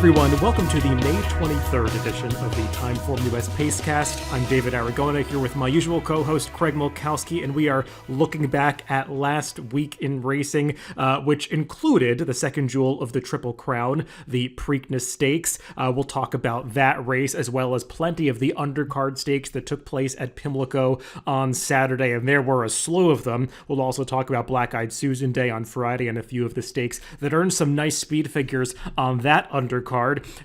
everyone. Welcome to the May 23rd edition of the TimeformUS Pacecast. I'm David Aragona here with my usual co-host Craig Mulkowski, and we are looking back at last week in racing, which included the second jewel of the Triple Crown, the Preakness Stakes. We'll talk about that race as well as plenty of the undercard stakes that took place at Pimlico on Saturday, and there were a slew of them. We'll also talk about Black-Eyed Susan Day on Friday and a few of the stakes that earned some nice speed figures on that undercard.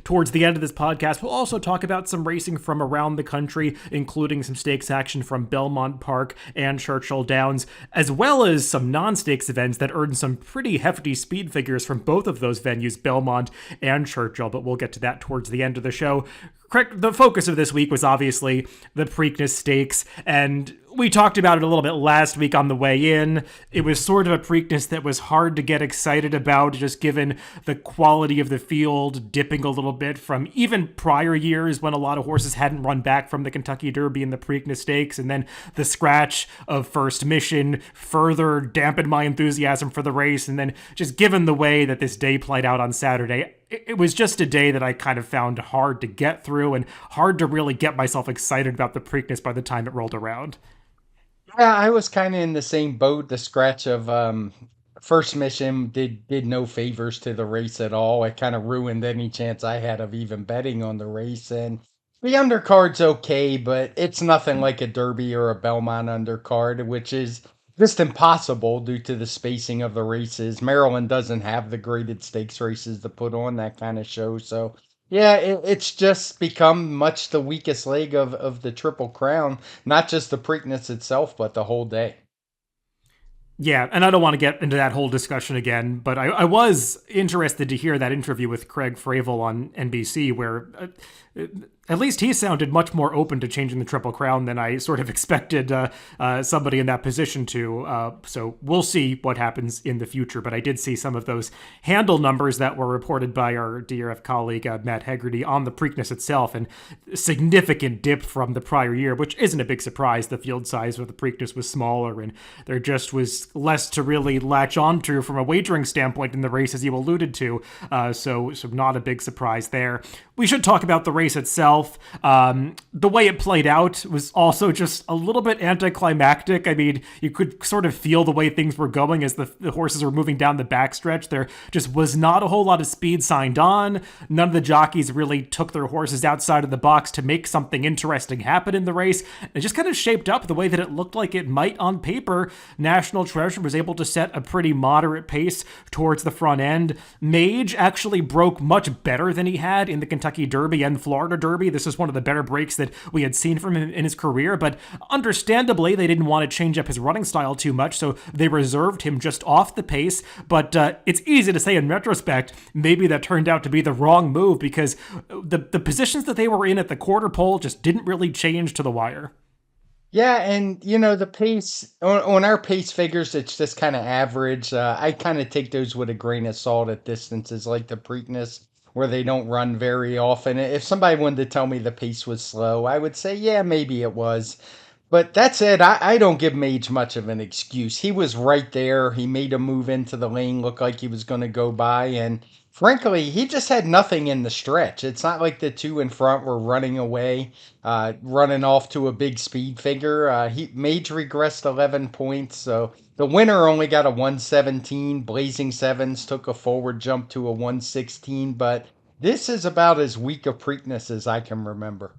Towards the end of this podcast, we'll also talk about some racing from around the country, including some stakes action from Belmont Park and Churchill Downs, as well as some non-stakes events that earned some pretty hefty speed figures from both of those venues, Belmont and Churchill, but we'll get to that towards the end of the show. Correct. The focus of this week was obviously the Preakness Stakes, and we talked about it a little bit last week on the way in. It was sort of a Preakness that was hard to get excited about, just given the quality of the field dipping a little bit from even prior years when a lot of horses hadn't run back from the Kentucky Derby and the Preakness Stakes, and then the scratch of First Mission further dampened my enthusiasm for the race, and then just given the way that this day played out on Saturday, it was just a day that I kind of found hard to get through and hard to really get myself excited about the Preakness by the time it rolled around. Yeah, I was kind of in the same boat. The scratch of First Mission did no favors to the race at all. It kind of ruined any chance I had of even betting on the race. And the undercard's okay, but it's nothing like a Derby or a Belmont undercard, which is just impossible due to the spacing of the races. Maryland doesn't have the graded stakes races to put on that kind of show. So, yeah, it's just become much the weakest leg of the Triple Crown, not just the Preakness itself, but the whole day. Yeah, and I don't want to get into that whole discussion again, but I was interested to hear that interview with Craig Fravel on NBC, where at least he sounded much more open to changing the Triple Crown than I sort of expected somebody in that position to. So we'll see what happens in the future. But I did see some of those handle numbers that were reported by our DRF colleague, Matt Hegarty, on the Preakness itself, and a significant dip from the prior year, which isn't a big surprise. The field size of the Preakness was smaller, and there just was less to really latch onto from a wagering standpoint in the race, as you alluded to. So not a big surprise there. We should talk about the race itself. The way it played out was also just a little bit anticlimactic. I mean, you could sort of feel the way things were going as the horses were moving down the backstretch. There just was not a whole lot of speed signed on. None of the jockeys really took their horses outside of the box to make something interesting happen in the race. It just kind of shaped up the way that it looked like it might on paper. National Treasure was able to set a pretty moderate pace towards the front end. Mage actually broke much better than he had in the Kentucky Derby and Florida Derby. This is one of the better breaks that we had seen from him in his career, but understandably, they didn't want to change up his running style too much, so they reserved him just off the pace. But it's easy to say in retrospect, maybe that turned out to be the wrong move, because the positions that they were in at the quarter pole just didn't really change to the wire. Yeah, and the pace on our pace figures, it's just kind of average. I kind of take those with a grain of salt at distances like the Preakness, where they don't run very often. If somebody wanted to tell me the pace was slow, I would say, yeah, maybe it was. But that said, I don't give Mage much of an excuse. He was right there. He made a move into the lane, look like he was going to go by. And frankly, he just had nothing in the stretch. It's not like the two in front were running away, running off to a big speed figure. Mage regressed 11 points. So the winner only got a 117. Blazing Sevens took a forward jump to a 116. But this is about as weak a Preakness as I can remember.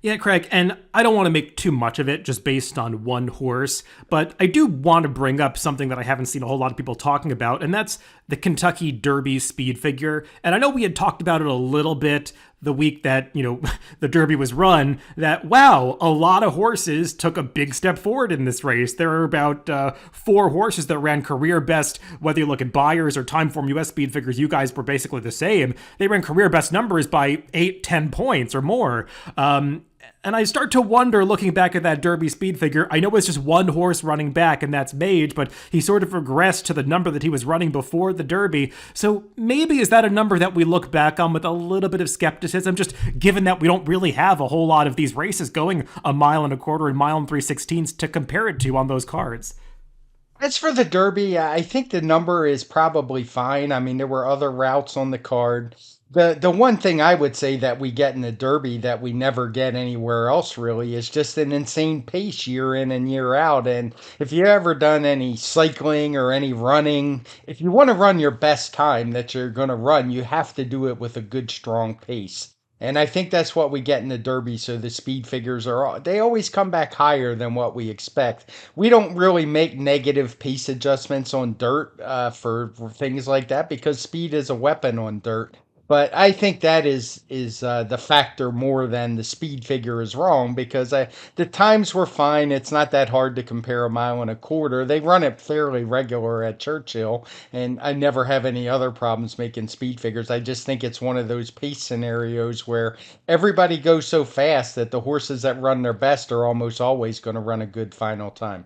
Yeah, Craig, and I don't want to make too much of it just based on one horse, but I do want to bring up something that I haven't seen a whole lot of people talking about, and that's the Kentucky Derby speed figure. And I know we had talked about it a little bit the week that, the Derby was run, that, wow, a lot of horses took a big step forward in this race. There are about 4 horses that ran career best, whether you look at Buyers or TimeformUS speed figures, you guys were basically the same. They ran career best numbers by 8-10 points or more. And I start to wonder, looking back at that Derby speed figure, I know it's just one horse running back, and that's Mage, but he sort of regressed to the number that he was running before the Derby. So maybe is that a number that we look back on with a little bit of skepticism, just given that we don't really have a whole lot of these races going a mile and a quarter and mile and 3/16 to compare it to on those cards? As for the Derby, I think the number is probably fine. I mean, there were other routes on the card. The one thing I would say that we get in the Derby that we never get anywhere else really is just an insane pace year in and year out. And if you ever done any cycling or any running, if you want to run your best time that you're going to run, you have to do it with a good strong pace. And I think that's what we get in the Derby. So the speed figures they always come back higher than what we expect. We don't really make negative pace adjustments on dirt for things like that because speed is a weapon on dirt. But I think that is the factor more than the speed figure is wrong because the times were fine. It's not that hard to compare a mile and a quarter. They run it fairly regular at Churchill, and I never have any other problems making speed figures. I just think it's one of those pace scenarios where everybody goes so fast that the horses that run their best are almost always going to run a good final time.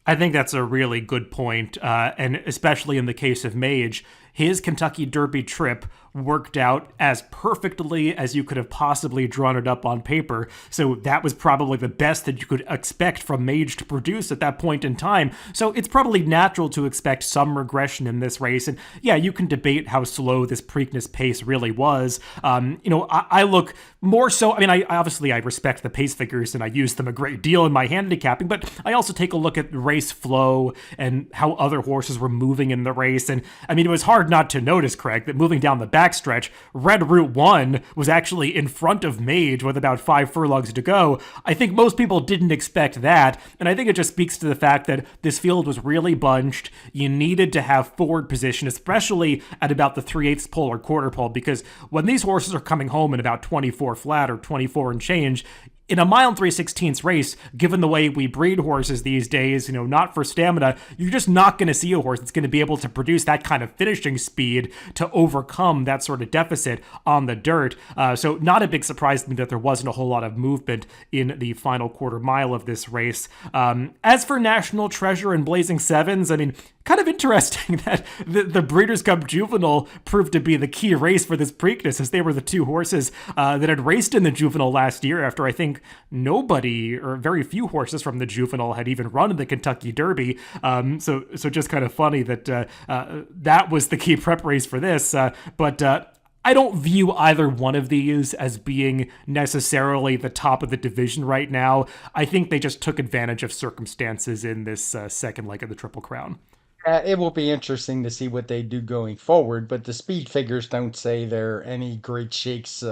I think that's a really good point, and especially in the case of Mage, his Kentucky Derby trip worked out as perfectly as you could have possibly drawn it up on paper. So that was probably the best that you could expect from Mage to produce at that point in time. So it's probably natural to expect some regression in this race. And yeah, you can debate how slow this Preakness pace really was. I look more so, I respect the pace figures and I use them a great deal in my handicapping, but I also take a look at race flow and how other horses were moving in the race. And it was hard not to notice, Craig, that moving down the backstretch, Red Route 1 was actually in front of Mage with about 5 furlongs to go. I think most people didn't expect that, and I think it just speaks to the fact that this field was really bunched. You needed to have forward position, especially at about the 3/8 pole or quarter pole, because when these horses are coming home in about 24 flat or 24 and change, in a mile and 3/16 race, given the way we breed horses these days, not for stamina, you're just not going to see a horse that's going to be able to produce that kind of finishing speed to overcome that sort of deficit on the dirt. So not a big surprise to me that there wasn't a whole lot of movement in the final quarter mile of this race. As for National Treasure and Blazing Sevens, kind of interesting that the Breeders' Cup Juvenile proved to be the key race for this Preakness, as they were the two horses that had raced in the Juvenile last year after I think nobody or very few horses from the Juvenile had even run in the Kentucky Derby. So just kind of funny that that was the key prep race for this. But I don't view either one of these as being necessarily the top of the division right now. I think they just took advantage of circumstances in this second leg of the Triple Crown. It will be interesting to see what they do going forward, but the speed figures don't say they're any great shakes,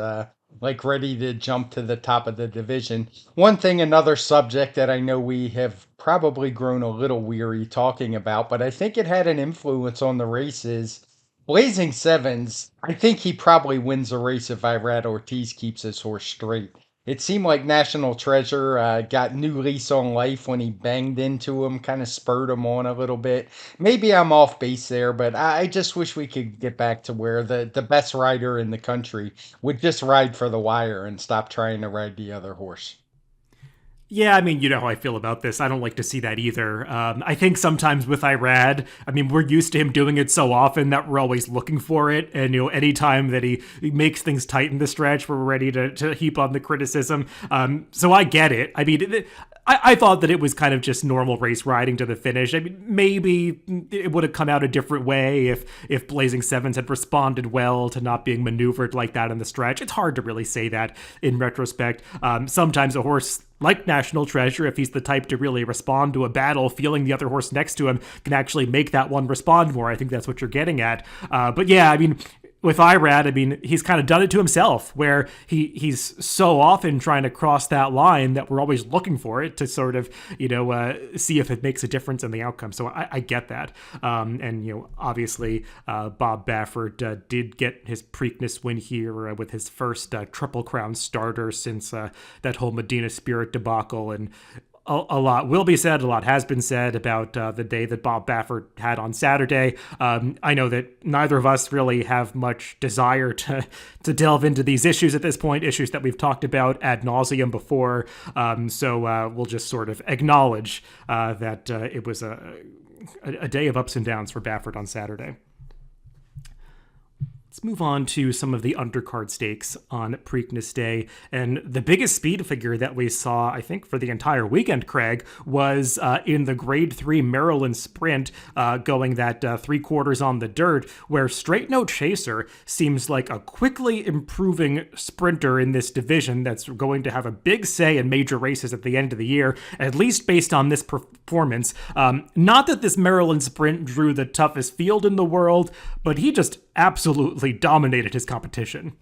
like ready to jump to the top of the division. One thing, another subject that I know we have probably grown a little weary talking about, but I think it had an influence on the races. Blazing Sevens, I think he probably wins the race if Irad Ortiz keeps his horse straight. It seemed like National Treasure got new lease on life when he banged into him, kind of spurred him on a little bit. Maybe I'm off base there, but I just wish we could get back to where the best rider in the country would just ride for the wire and stop trying to ride the other horse. Yeah, you know how I feel about this. I don't like to see that either. I think sometimes with Irad, we're used to him doing it so often that we're always looking for it. And, anytime that he makes things tight in the stretch, we're ready to heap on the criticism. So I get it. I thought that it was kind of just normal race riding to the finish. Maybe it would have come out a different way if Blazing Sevens had responded well to not being maneuvered like that in the stretch. It's hard to really say that in retrospect. Sometimes a horse like National Treasure, if he's the type to really respond to a battle, feeling the other horse next to him can actually make that one respond more. I think that's what you're getting at. But yeah, with Irad, he's kind of done it to himself, where he's so often trying to cross that line that we're always looking for it to sort of, see if it makes a difference in the outcome. So I get that. And, obviously, Bob Baffert did get his Preakness win here with his first Triple Crown starter since that whole Medina Spirit debacle. And a lot will be said, a lot has been said about the day that Bob Baffert had on Saturday. I know that neither of us really have much desire to delve into these issues at this point, issues that we've talked about ad nauseum before. So we'll just sort of acknowledge that it was a day of ups and downs for Baffert on Saturday. Let's move on to some of the undercard stakes on Preakness Day. And the biggest speed figure that we saw, I think, for the entire weekend, Craig, was in the Grade 3 Maryland Sprint, going that 3/4 on the dirt, where Straight No Chaser seems like a quickly improving sprinter in this division that's going to have a big say in major races at the end of the year, at least based on this performance. Not that this Maryland Sprint drew the toughest field in the world, but he just absolutely dominated his competition.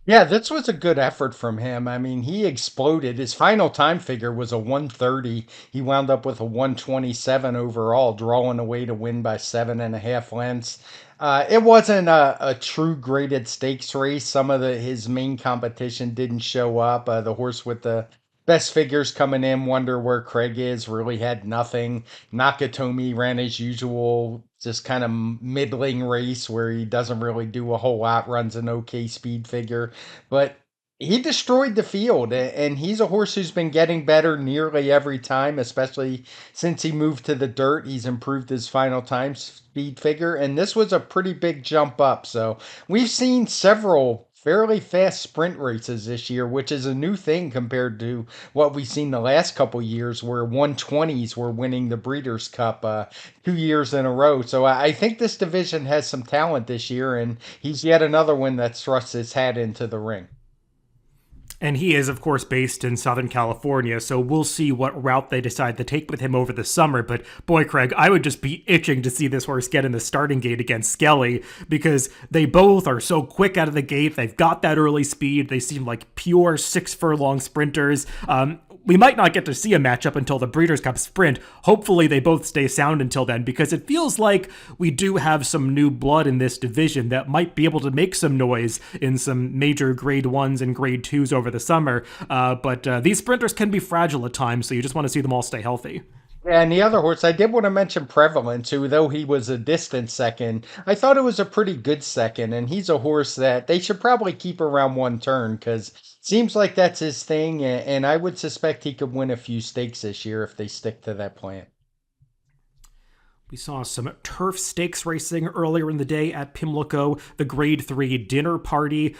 Yeah, this was a good effort from him. I mean, he exploded. His final time figure was a 130. He wound up with a 127 overall, drawing away to win by 7.5 lengths. It wasn't a true graded stakes race. Some of his main competition didn't show up. The horse with the best figures coming in, Wonder Where Craig Is, really had nothing. Nakatomi ran his usual, just kind of middling race where he doesn't really do a whole lot, runs an okay speed figure. But he destroyed the field, and he's a horse who's been getting better nearly every time, especially since he moved to the dirt. He's improved his final time speed figure, and this was a pretty big jump up. So we've seen several fairly fast sprint races this year, which is a new thing compared to what we've seen the last couple years, where 120s were winning the Breeders' Cup 2 years in a row. So I think this division has some talent this year, and he's yet another one that's thrust his hat into the ring. And he is, of course, based in Southern California, so we'll see what route they decide to take with him over the summer. But boy, Craig, I would just be itching to see this horse get in the starting gate against Skelly, because they both are so quick out of the gate. They've got that early speed. They seem like pure 6 furlong sprinters. We might not get to see a matchup until the Breeders' Cup Sprint. Hopefully they both stay sound until then, because it feels like we do have some new blood in this division that might be able to make some noise in some major Grade 1s and Grade 2s over the summer. But these sprinters can be fragile at times, so you just want to see them all stay healthy. Yeah, and the other horse, I did want to mention Prevalence, who, though he was a distant second, I thought it was a pretty good second, and he's a horse that they should probably keep around 1 turn, because seems like that's his thing, and I would suspect he could win a few stakes this year if they stick to that plan. We saw some turf stakes racing earlier in the day at Pimlico. The Grade 3 dinner party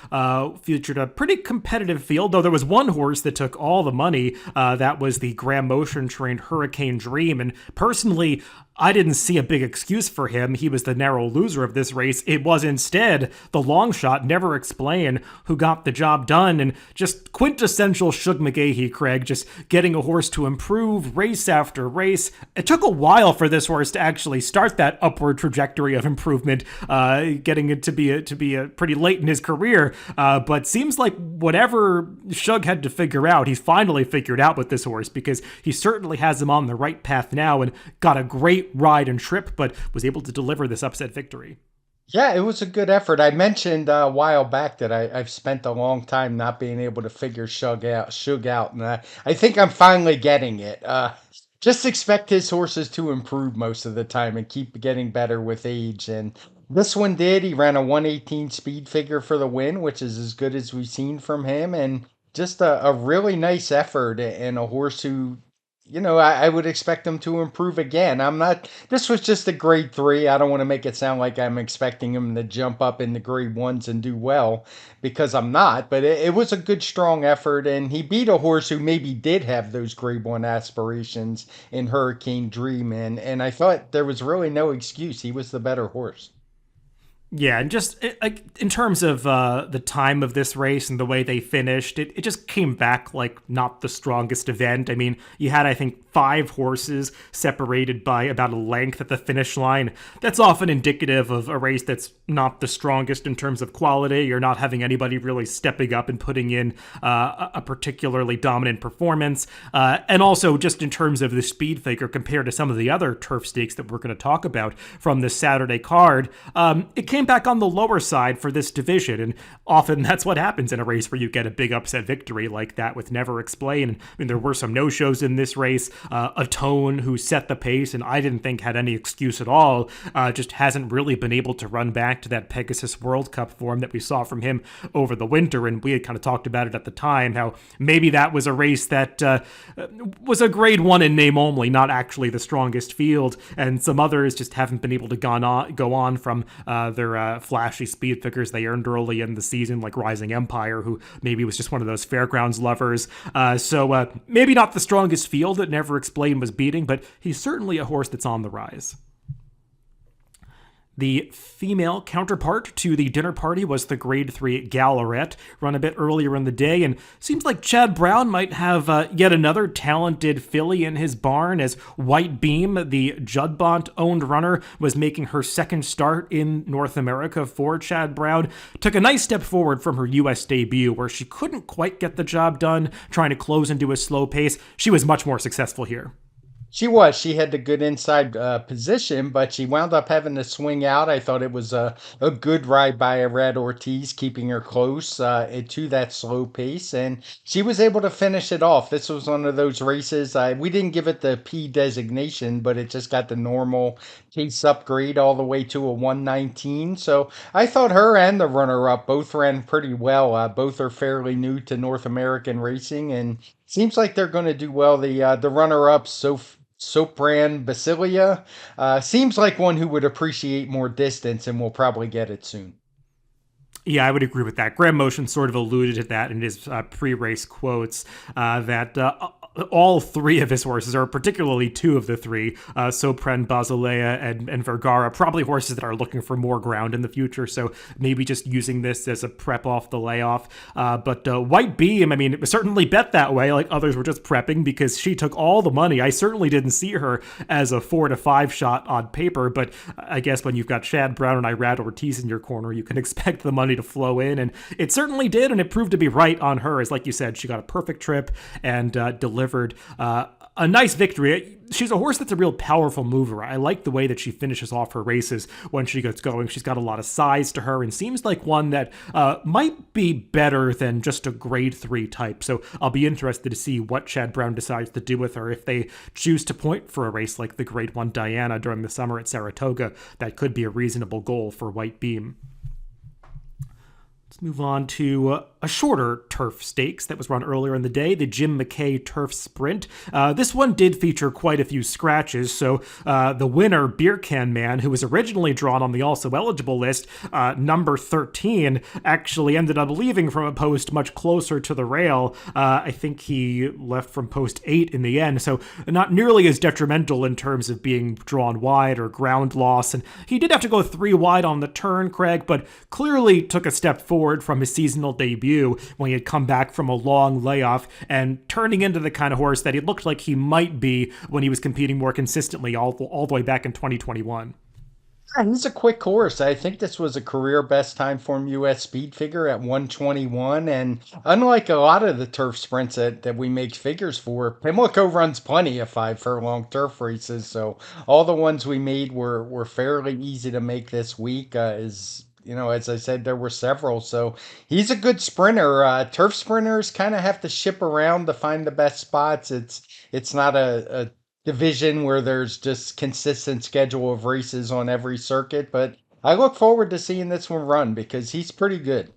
featured a pretty competitive field, though there was one horse that took all the money. That was the Graham Motion trained Hurricane Dream. And personally, I didn't see a big excuse for him. He was the narrow loser of this race. It was instead the long shot, Never Explain, who got the job done. And just quintessential Shug McGahee, Craig, just getting a horse to improve race after race. It took a while for this horse to actually start that upward trajectory of improvement, getting it to be a pretty late in his career. But seems like whatever Shug had to figure out, he's finally figured out with this horse, because he certainly has him on the right path now and got a great ride and trip, but was able to deliver this upset victory. Yeah, it was a good effort. I mentioned a while back that I've spent a long time not being able to figure Shug out, and I think I'm finally getting it. Just expect his horses to improve most of the time and keep getting better with age. And this one did. He ran a 118 speed figure for the win, which is as good as we've seen from him. And just a really nice effort, and a horse who, I would expect him to improve again. This was just a Grade 3. I don't want to make it sound like I'm expecting him to jump up in the Grade 1s and do well, because I'm not, but it was a good, strong effort, and he beat a horse who maybe did have those Grade 1 aspirations in Hurricane Dream, and I thought there was really no excuse. He was the better horse. Yeah, and just in terms of the time of this race and the way they finished, it just came back like not the strongest event. I mean, you had, I think, 5 horses separated by about a length at the finish line. That's often indicative of a race that's not the strongest in terms of quality. You're not having anybody really stepping up and putting in a particularly dominant performance. And also just in terms of the speed figure compared to some of the other turf stakes that we're going to talk about from this Saturday card, it came back on the lower side for this division, and often that's what happens in a race where you get a big upset victory like that with Never Explain. I mean, there were some no-shows in this race. Atone, who set the pace and I didn't think had any excuse at all, just hasn't really been able to run back back to that Pegasus World Cup form that we saw from him over the winter. And we had kind of talked about it at the time, how maybe that was a race that was a grade 1 in name only, not actually the strongest field. And some others just haven't been able to go on from their flashy speed figures they earned early in the season, like Rising Empire, who maybe was just one of those fairgrounds lovers. So maybe not the strongest field that Never Explained was beating, but he's certainly a horse that's on the rise. The female counterpart to the dinner party was the Grade 3 Gallaret, run a bit earlier in the day, and seems like Chad Brown might have yet another talented filly in his barn, as White Beam, the Judbont-owned runner, was making her second start in North America for Chad Brown. Took a nice step forward from her U.S. debut, where she couldn't quite get the job done, trying to close into a slow pace. She was much more successful here. She was. She had the good inside position, but she wound up having to swing out. I thought it was a good ride by a Red Ortiz, keeping her close to that slow pace, and she was able to finish it off. This was one of those races. We didn't give it the P designation, but it just got the normal pace upgrade all the way to a 119. So I thought her and the runner-up both ran pretty well. Both are fairly new to North American racing, and seems like they're going to do well. The runner-up, Sopran Basilia, seems like one who would appreciate more distance and will probably get it soon. Yeah, I would agree with that. Graham Motion sort of alluded to that in his pre-race quotes, that all three of his horses, or particularly two of the three, Sopran, Basilea, and Vergara, probably horses that are looking for more ground in the future, so maybe just using this as a prep off the layoff. But White Beam, I mean, it was certainly bet that way, like others were just prepping, because she took all the money. I certainly didn't see her as a 4 to 5 shot on paper, but I guess when you've got Chad Brown and Irad Ortiz in your corner, you can expect the money to flow in, and it certainly did, and it proved to be right on her. As like you said, she got a perfect trip and delivered a nice victory. She's a horse that's a real powerful mover. I like the way that she finishes off her races when she gets going. She's got a lot of size to her and seems like one that might be better than just a grade 3 type. So I'll be interested to see what Chad Brown decides to do with her. If they choose to point for a race like the grade 1 Diana during the summer at Saratoga, that could be a reasonable goal for White Beam. Let's move on to a shorter turf stakes that was run earlier in the day, the Jim McKay Turf Sprint. This one did feature quite a few scratches, so the winner, Beer Can Man, who was originally drawn on the also eligible list, number 13, actually ended up leaving from a post much closer to the rail. I think he left from post 8 in the end, so not nearly as detrimental in terms of being drawn wide or ground loss, and he did have to go 3 wide on the turn, Craig, but clearly took a step forward from his seasonal debut when he had come back from a long layoff and turning into the kind of horse that he looked like he might be when he was competing more consistently all the way back in 2021. Yeah, he's a quick horse. I think this was a career best time form US speed figure at 121. And unlike a lot of the turf sprints that we make figures for, Pimlico runs plenty of 5 furlong turf races. So all the ones we made were fairly easy to make this week. As I said, there were several. So he's a good sprinter. Turf sprinters kind of have to ship around to find the best spots. It's not a division where there's just consistent schedule of races on every circuit, but I look forward to seeing this one run because he's pretty good.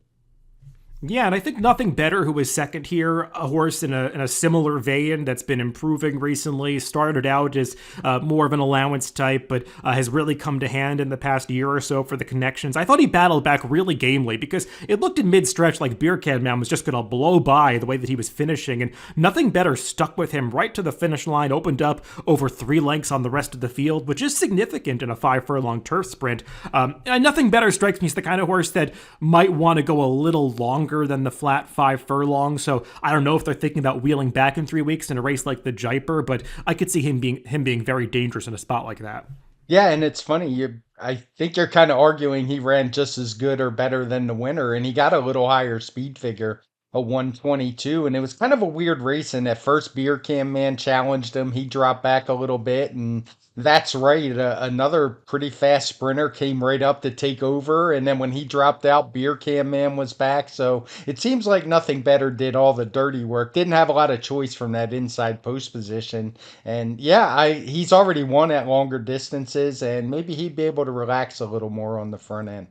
Yeah, and I think Nothing Better, who was second here, a horse in a similar vein that's been improving recently, started out as more of an allowance type, but has really come to hand in the past year or so for the connections. I thought he battled back really gamely because it looked in mid-stretch like Beer Can Man was just going to blow by the way that he was finishing, and Nothing Better stuck with him right to the finish line, opened up over 3 lengths on the rest of the field, which is significant in a 5 furlong turf sprint. And Nothing Better strikes me as the kind of horse that might want to go a little longer than the flat 5 furlong, so I don't know if they're thinking about wheeling back in 3 weeks in a race like the Jaipur, but I could see him being very dangerous in a spot like that. Yeah, and it's funny. I think you're kind of arguing he ran just as good or better than the winner, and he got a little higher speed figure, a 122, and it was kind of a weird race. And at first, Beer Can Man challenged him. He dropped back a little bit, and that's right. Another pretty fast sprinter came right up to take over, and then when he dropped out, Beer Can Man was back. So it seems like Nothing Better did all the dirty work. Didn't have a lot of choice from that inside post position, and yeah, he's already won at longer distances, and maybe he'd be able to relax a little more on the front end.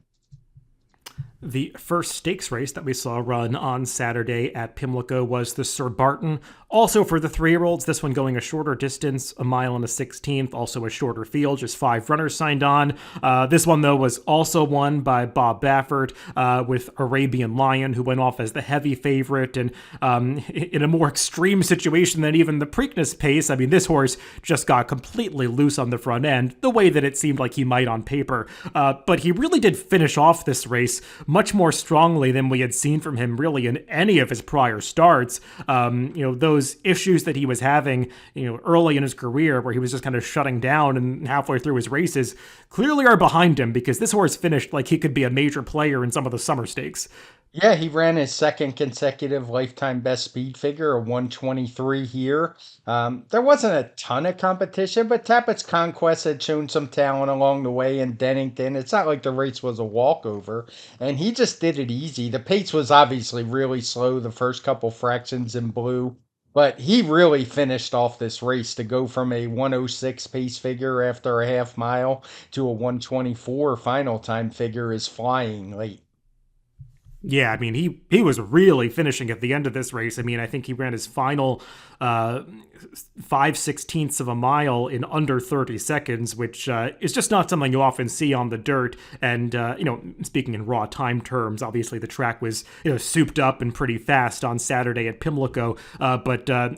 The first stakes race that we saw run on Saturday at Pimlico was the Sir Barton. Also for the 3-year-olds, this one going a shorter distance, a mile and a 16th, also a shorter field, just 5 runners signed on. This one, though, was also won by Bob Baffert with Arabian Lion, who went off as the heavy favorite. And in a more extreme situation than even the Preakness pace, I mean, this horse just got completely loose on the front end, the way that it seemed like he might on paper. But he really did finish off this race much more strongly than we had seen from him really in any of his prior starts. Those issues that he was having, early in his career where he was just kind of shutting down and halfway through his races clearly are behind him, because this horse finished like he could be a major player in some of the summer stakes. Yeah, he ran his second consecutive lifetime best speed figure, a 123 here. There wasn't a ton of competition, but Tappett's Conquest had shown some talent along the way in Dennington. It's not like the race was a walkover, and he just did it easy. The pace was obviously really slow the first couple fractions in blue, but he really finished off this race to go from a 106 pace figure after a half mile to a 124 final time figure is flying late. Yeah, I mean, he was really finishing at the end of this race. I mean, I think he ran his final 5/16 of a mile in under 30 seconds, which is just not something you often see on the dirt. And, speaking in raw time terms, obviously the track was, souped up and pretty fast on Saturday at Pimlico. But I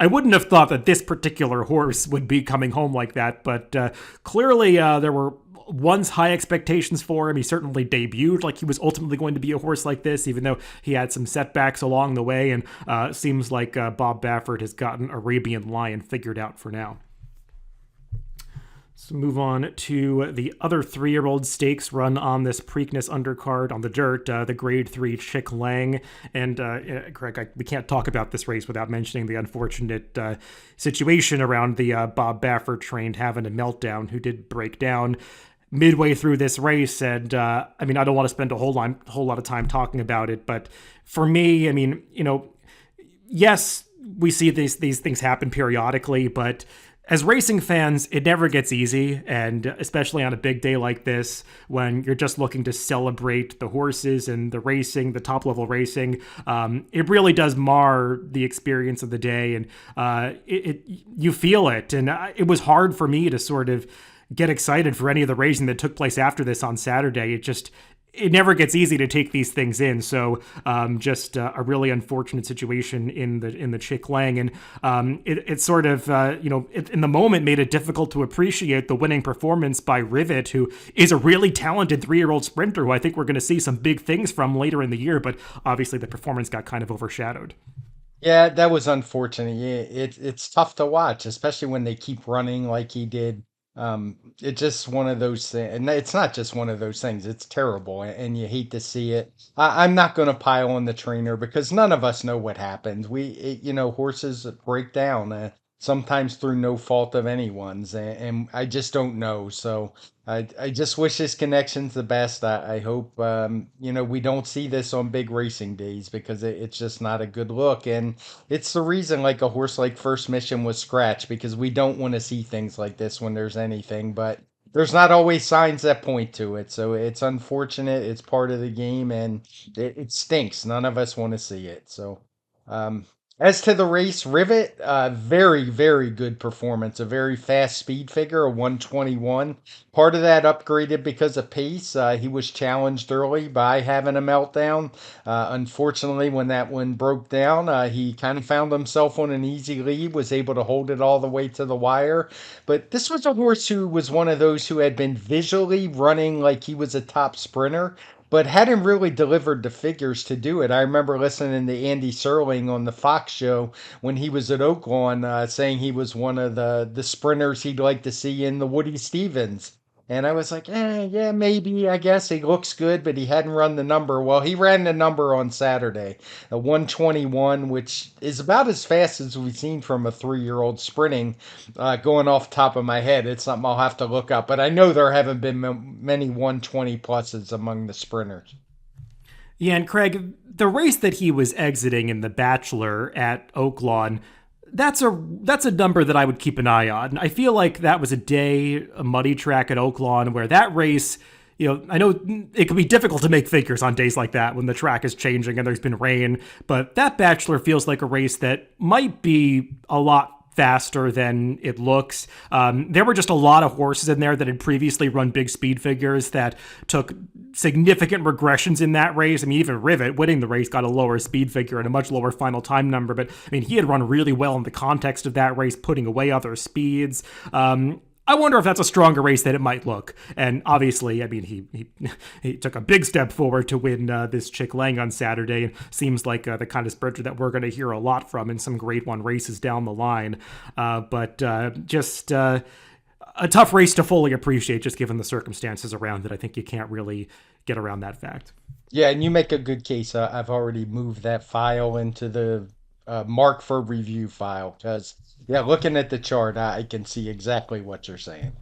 wouldn't have thought that this particular horse would be coming home like that. But clearly there were one's high expectations for him. He certainly debuted like he was ultimately going to be a horse like this, even though he had some setbacks along the way. And seems like Bob Baffert has gotten Arabian Lion figured out for now. So move on to the other 3-year-old stakes run on this Preakness undercard on the dirt, the Grade 3 Chick Lang. And Greg, we can't talk about this race without mentioning the unfortunate situation around the Bob Baffert trained having a meltdown, who did break down midway through this race. And I don't want to spend a whole lot of time talking about it, but for me, yes, we see these things happen periodically, but as racing fans, it never gets easy, and especially on a big day like this, when you're just looking to celebrate the horses and the racing, the top-level racing, it really does mar the experience of the day, and you feel it. And it was hard for me to sort of get excited for any of the racing that took place after this on Saturday. It never gets easy to take these things in. So just a really unfortunate situation in the Chick Lang. And it sort of, in the moment made it difficult to appreciate the winning performance by Rivet, who is a really talented 3-year-old sprinter who I think we're going to see some big things from later in the year. But obviously the performance got kind of overshadowed. Yeah, that was unfortunate. Yeah, it's tough to watch, especially when they keep running like he did. It's just one of those things, and it's not just one of those things. It's terrible, and you hate to see it. I'm not going to pile on the trainer because none of us know what happened. Horses break down. Sometimes through no fault of anyone's, and I just don't know. So I just wish his connection's the best. I hope we don't see this on big racing days because it's just not a good look, and it's the reason like a horse like First Mission was scratched because we don't want to see things like this when there's anything, but there's not always signs that point to it. So it's unfortunate. It's part of the game, and it stinks. None of us want to see it. So. Um, as to the race, Rivet, very, very good performance. A very fast speed figure, a 121. Part of that upgraded because of pace. He was challenged early by having a meltdown. Unfortunately, when that one broke down, he kind of found himself on an easy lead, was able to hold it all the way to the wire. But this was a horse who was one of those who had been visually running like he was a top sprinter, but hadn't really delivered the figures to do it. I remember listening to Andy Serling on the Fox show when he was at Oaklawn, saying he was one of the sprinters he'd like to see in the Woody Stevens. And I was like, yeah, maybe, I guess. He looks good, but he hadn't run the number. Well, he ran the number on Saturday, a 121, which is about as fast as we've seen from a 3-year-old sprinting. Going off the top of my head, it's something I'll have to look up. But I know there haven't been many 120 pluses among the sprinters. Yeah, and Craig, the race that he was exiting in the Bachelor at Oaklawn, that's a number that I would keep an eye on. I feel like that was a muddy track at Oaklawn, where that race, I know it can be difficult to make figures on days like that when the track is changing and there's been rain, but that Bachelor feels like a race that might be a lot faster than it looks. There were just a lot of horses in there that had previously run big speed figures that took significant regressions in that race. I mean, even Rivet, winning the race, got a lower speed figure and a much lower final time number. But I mean, he had run really well in the context of that race, putting away other speeds. I wonder if that's a stronger race than it might look. And obviously, I mean, he took a big step forward to win this Chick Lang on Saturday. And seems like the kind of sprinter that we're going to hear a lot from in some Grade 1 races down the line. But just a tough race to fully appreciate, just given the circumstances around it. I think you can't really get around that fact. Yeah, and you make a good case. I've already moved that file into the mark for review file because, yeah, looking at the chart, I can see exactly what you're saying.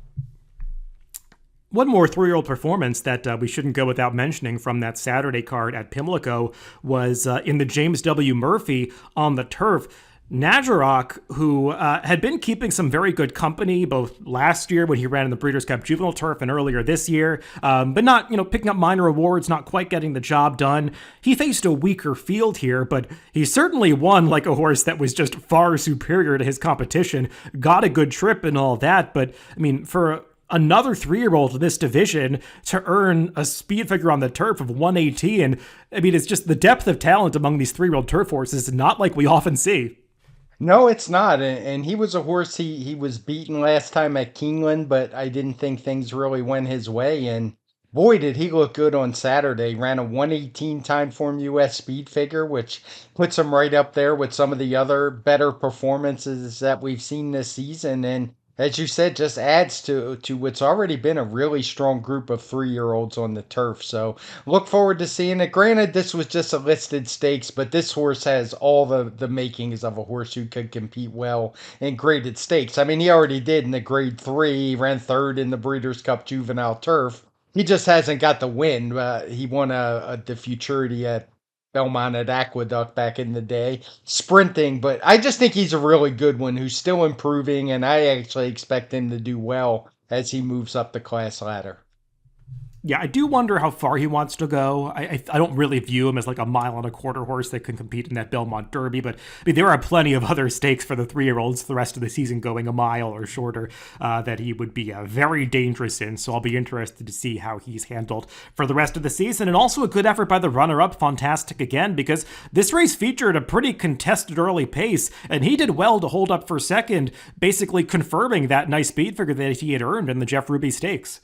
One more 3-year-old performance that we shouldn't go without mentioning from that Saturday card at Pimlico was in the James W. Murphy on the turf. Najarok, who had been keeping some very good company both last year when he ran in the Breeders' Cup Juvenile Turf and earlier this year, but not, picking up minor awards, not quite getting the job done. He faced a weaker field here, but he certainly won like a horse that was just far superior to his competition, got a good trip and all that, but, I mean, for another 3-year-old in this division to earn a speed figure on the turf of 118. I mean, it's just the depth of talent among these 3-year-old turf horses is not like we often see. No, it's not. And he was a horse he was beaten last time at Keeneland, but I didn't think things really went his way. And boy, did he look good on Saturday. Ran a 118 Timeform US speed figure, which puts him right up there with some of the other better performances that we've seen this season. And as you said, just adds to what's already been a really strong group of 3-year-olds on the turf. So look forward to seeing it. Granted, this was just a listed stakes, but this horse has all the makings of a horse who could compete well in graded stakes. I mean, he already did in the grade 3, he ran third in the Breeders' Cup Juvenile Turf. He just hasn't got the win. He won the Futurity at Belmont at Aqueduct back in the day, sprinting. But I just think he's a really good one who's still improving, and I actually expect him to do well as he moves up the class ladder. Yeah, I do wonder how far he wants to go. I don't really view him as like a mile and a quarter horse that can compete in that Belmont Derby, but I mean, there are plenty of other stakes for the 3-year-olds the rest of the season going a mile or shorter that he would be very dangerous in. So I'll be interested to see how he's handled for the rest of the season. And also a good effort by the runner-up, Fantastic again, because this race featured a pretty contested early pace, and he did well to hold up for second, basically confirming that nice speed figure that he had earned in the Jeff Ruby Stakes.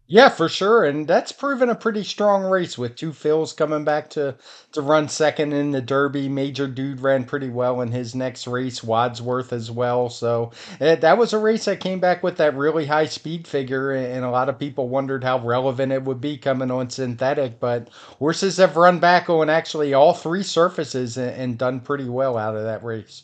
Yeah, for sure. And that's proven a pretty strong race with two Phils coming back to run second in the Derby. Major Dude ran pretty well in his next race, Wadsworth as well. So that was a race that came back with that really high speed figure. And a lot of people wondered how relevant it would be coming on synthetic. But horses have run back on actually all three surfaces and done pretty well out of that race.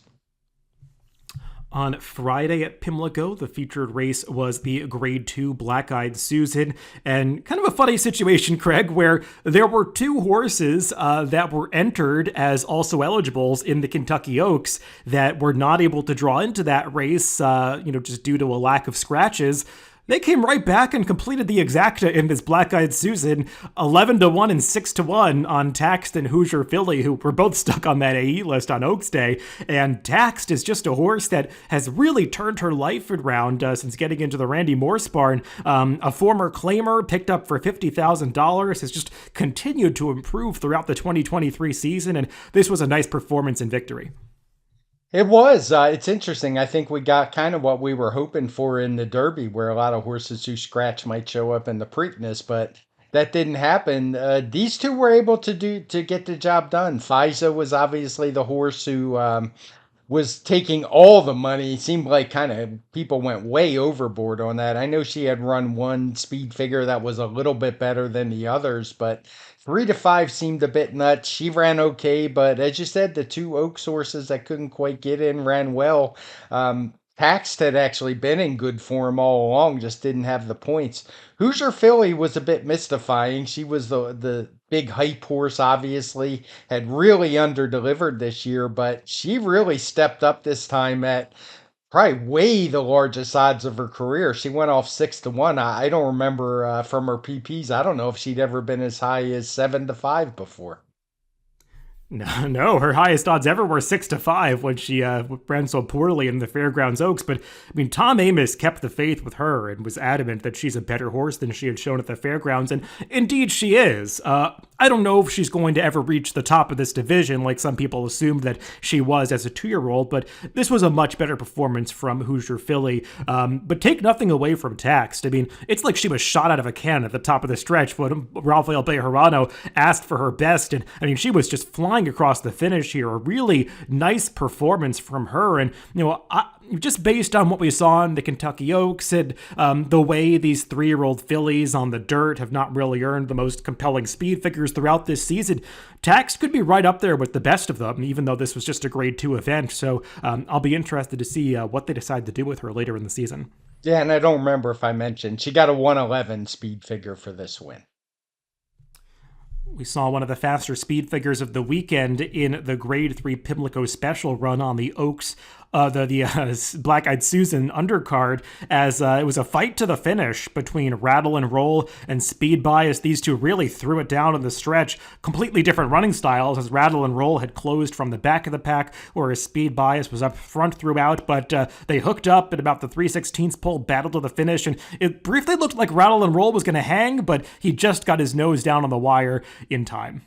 On Friday at Pimlico, the featured race was the Grade 2 Black-Eyed Susan, and kind of a funny situation, Craig, where there were two horses that were entered as also eligibles in the Kentucky Oaks that were not able to draw into that race, just due to a lack of scratches. They came right back and completed the exacta in this Black-Eyed Susan, 11-1 and 6-1 on Taxed and Hoosier Philly, who were both stuck on that AE list on Oaks Day. And Taxed is just a horse that has really turned her life around since getting into the Randy Morse barn. A former claimer picked up for $50,000, has just continued to improve throughout the 2023 season, and this was a nice performance and victory. It was. It's interesting. I think we got kind of what we were hoping for in the Derby, where a lot of horses who scratch might show up in the Preakness, but that didn't happen. These two were able to get the job done. Fisa was obviously the horse who was taking all the money. It seemed like kind of people went way overboard on that. I know she had run one speed figure that was a little bit better than the others, but 3 to 5 seemed a bit nuts. She ran okay, but as you said, the two Oaks horses that couldn't quite get in ran well. Taxed had actually been in good form all along, just didn't have the points. Hoosier Philly was a bit mystifying. She was the big hype horse, obviously, had really underdelivered this year, but she really stepped up this time at probably way the largest odds of her career. She went off 6-1. I don't remember from her PPs. I don't know if she'd ever been as high as 7-5 before. No, no, her highest odds ever were 6-5 when she ran so poorly in the Fairgrounds Oaks. But I mean, Tom Amis kept the faith with her and was adamant that she's a better horse than she had shown at the Fairgrounds, and indeed she is. I don't know if she's going to ever reach the top of this division like some people assumed that she was as a 2-year-old, but this was a much better performance from Hoosier Philly. But take nothing away from Taxt. I mean, it's like she was shot out of a cannon at the top of the stretch when Rafael Bejarano asked for her best, and I mean, she was just flying across the finish here. A really nice performance from her, and just based on what we saw in the Kentucky Oaks and the way these 3-year-old fillies on the dirt have not really earned the most compelling speed figures throughout this season, Tax could be right up there with the best of them, even though this was just a grade 2 event. So I'll be interested to see what they decide to do with her later in the season. Yeah, and I don't remember if I mentioned she got a 111 speed figure for this win. We saw one of the faster speed figures of the weekend in the Grade 3 Pimlico Special run on the Oaks, the Black Eyed Susan undercard, as it was a fight to the finish between Rattle and Roll and Speed Bias. These two really threw it down in the stretch. Completely different running styles, as Rattle and Roll had closed from the back of the pack, whereas Speed Bias was up front throughout, but they hooked up at about the 3/16 pole, battled to the finish, and it briefly looked like Rattle and Roll was going to hang, but he just got his nose down on the wire in time.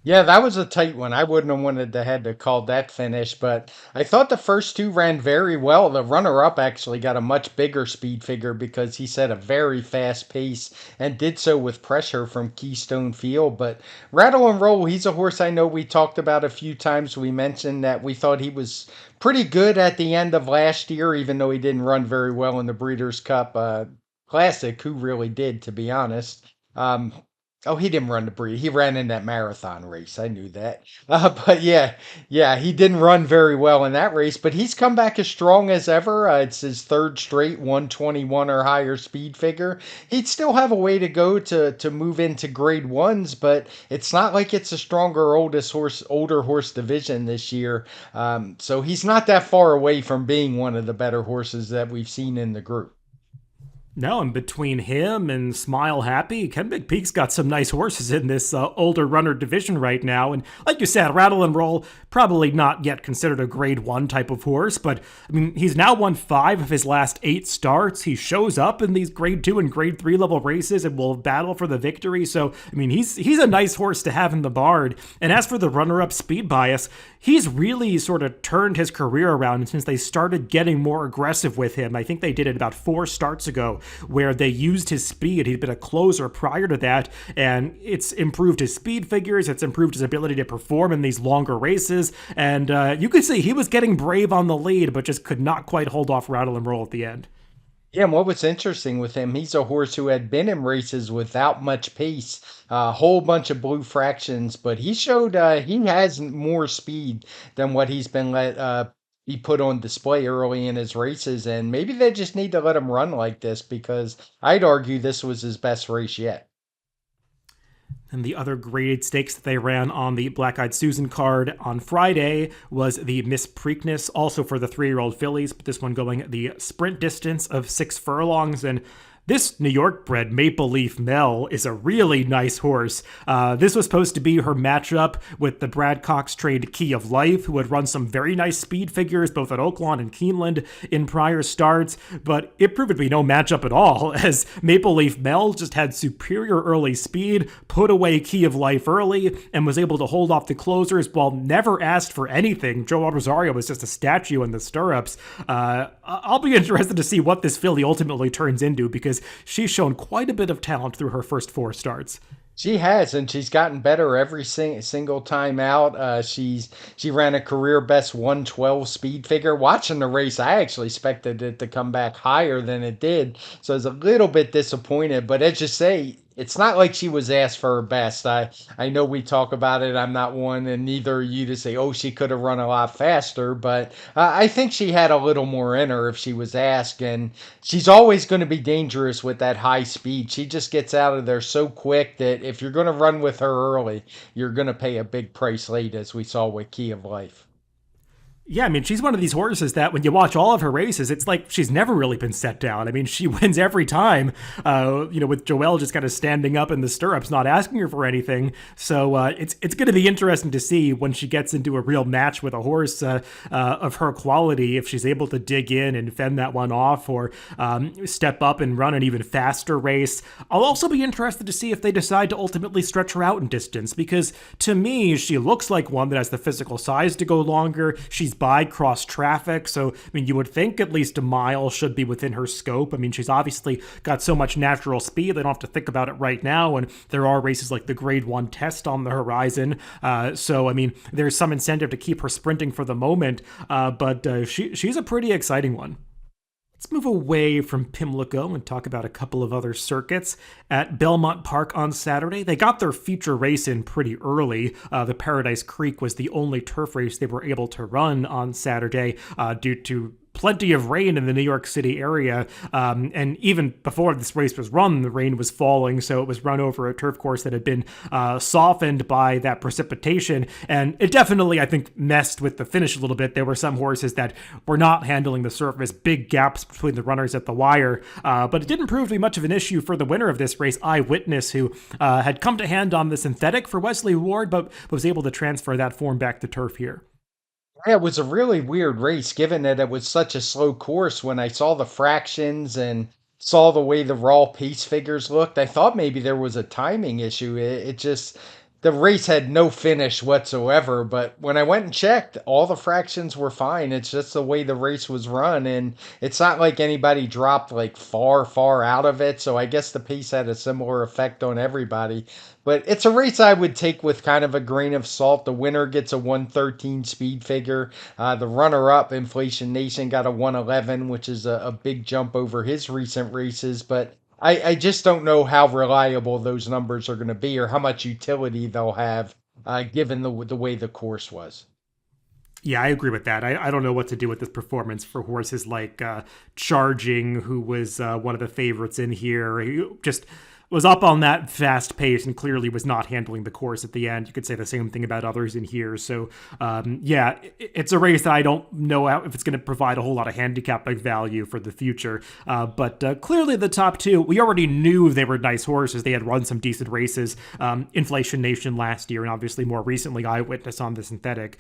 Yeah, that was a tight one. I wouldn't have wanted to had to call that finish, but I thought the first two ran very well. The runner-up actually got a much bigger speed figure because he set a very fast pace and did so with pressure from Keystone Field. But Rattle and Roll, he's a horse I know we talked about a few times. We mentioned that we thought he was pretty good at the end of last year, even though he didn't run very well in the Breeders' Cup Classic. Who really did, to be honest. Oh, he didn't run the breed. He ran in that marathon race. I knew that. But yeah, he didn't run very well in that race. But he's come back as strong as ever. It's his third straight 121 or higher speed figure. He'd still have a way to go to move into grade ones, but it's not like it's a stronger older horse division this year. So he's not that far away from being one of the better horses that we've seen in the group. No, and between him and Smile Happy, Ken McPeak's got some nice horses in this older runner division right now. And like you said, Rattle and Roll, probably not yet considered a grade 1 type of horse, but I mean, he's now won 5 of his last 8 starts. He shows up in these grade 2 and grade 3 level races and will battle for the victory. So, I mean, he's a nice horse to have in the barn. And as for the runner-up Speed Bias, he's really sort of turned his career around since they started getting more aggressive with him. I think they did it about 4 starts ago, where they used his speed. He'd been a closer prior to that, and it's improved his speed figures. It's improved his ability to perform in these longer races, and you could see he was getting brave on the lead, but just could not quite hold off Rattle and Roll at the end. Yeah, and what was interesting with him, he's a horse who had been in races without much pace, a whole bunch of blue fractions, but he showed he has more speed than what he's been let be put on display early in his races, and maybe they just need to let him run like this because I'd argue this was his best race yet. And the other graded stakes that they ran on the Black Eyed Susan card on Friday was the Miss Preakness, also for the 3-year-old fillies, but this one going the sprint distance of 6 furlongs. And this New York bred Maple Leaf Mel is a really nice horse. This was supposed to be her matchup with the Brad Cox trade Key of Life, who had run some very nice speed figures both at Oaklawn and Keeneland in prior starts, but it proved to be no matchup at all, as Maple Leaf Mel just had superior early speed, put away Key of Life early, and was able to hold off the closers while never asked for anything. Joe Rosario was just a statue in the stirrups. I'll be interested to see what this filly ultimately turns into, because she's shown quite a bit of talent through her first 4 starts. She has, and she's gotten better every single time out. She ran a career best 112 speed figure. Watching the race, I actually expected it to come back higher than it did, so I was a little bit disappointed. But as you say, it's not like she was asked for her best. I know we talk about it. I'm not one, and neither are you, to say, oh, she could have run a lot faster. But I think she had a little more in her if she was asked. And she's always going to be dangerous with that high speed. She just gets out of there so quick that if you're going to run with her early, you're going to pay a big price late, as we saw with Key of Life. Yeah, I mean, she's one of these horses that when you watch all of her races, it's like she's never really been set down. I mean, she wins every time, with Joelle just kind of standing up in the stirrups, not asking her for anything. So it's going to be interesting to see when she gets into a real match with a horse of her quality, if she's able to dig in and fend that one off or step up and run an even faster race. I'll also be interested to see if they decide to ultimately stretch her out in distance, because to me, she looks like one that has the physical size to go longer. She's by cross traffic. So, I mean, you would think at least a mile should be within her scope. I mean, she's obviously got so much natural speed, they don't have to think about it right now. And there are races like the Grade 1 test on the horizon. So, I mean, there's some incentive to keep her sprinting for the moment. But she's a pretty exciting one. Let's move away from Pimlico and talk about a couple of other circuits. At Belmont Park on Saturday, they got their feature race in pretty early. The Paradise Creek was the only turf race they were able to run on Saturday due to plenty of rain in the New York City area. And even before this race was run, the rain was falling, so it was run over a turf course that had been softened by that precipitation. And it definitely, I think, messed with the finish a little bit. There were some horses that were not handling the surface, big gaps between the runners at the wire. But it didn't prove to be much of an issue for the winner of this race, Eyewitness, who had come to hand on the synthetic for Wesley Ward, but was able to transfer that form back to turf here. Yeah, it was a really weird race given that it was such a slow course. When I saw the fractions and saw the way the raw pace figures looked, I thought maybe there was a timing issue. It just, the race had no finish whatsoever. But when I went and checked, all the fractions were fine. It's just the way the race was run. And it's not like anybody dropped like far, far out of it. So I guess the pace had a similar effect on everybody. But it's a race I would take with kind of a grain of salt. The winner gets a 113 speed figure. The runner up, Inflation Nation, got a 111, which is a big jump over his recent races. But I just don't know how reliable those numbers are going to be or how much utility they'll have given the way the course was. Yeah, I agree with that. I don't know what to do with this performance for horses like Charging, who was one of the favorites in here. He just was up on that fast pace and clearly was not handling the course at the end. You could say the same thing about others in here. So, yeah, it's a race that I don't know if it's going to provide a whole lot of handicapping value for the future. But clearly the top two, we already knew they were nice horses. They had run some decent races. Inflation Nation last year, and obviously more recently Eyewitness on the synthetic.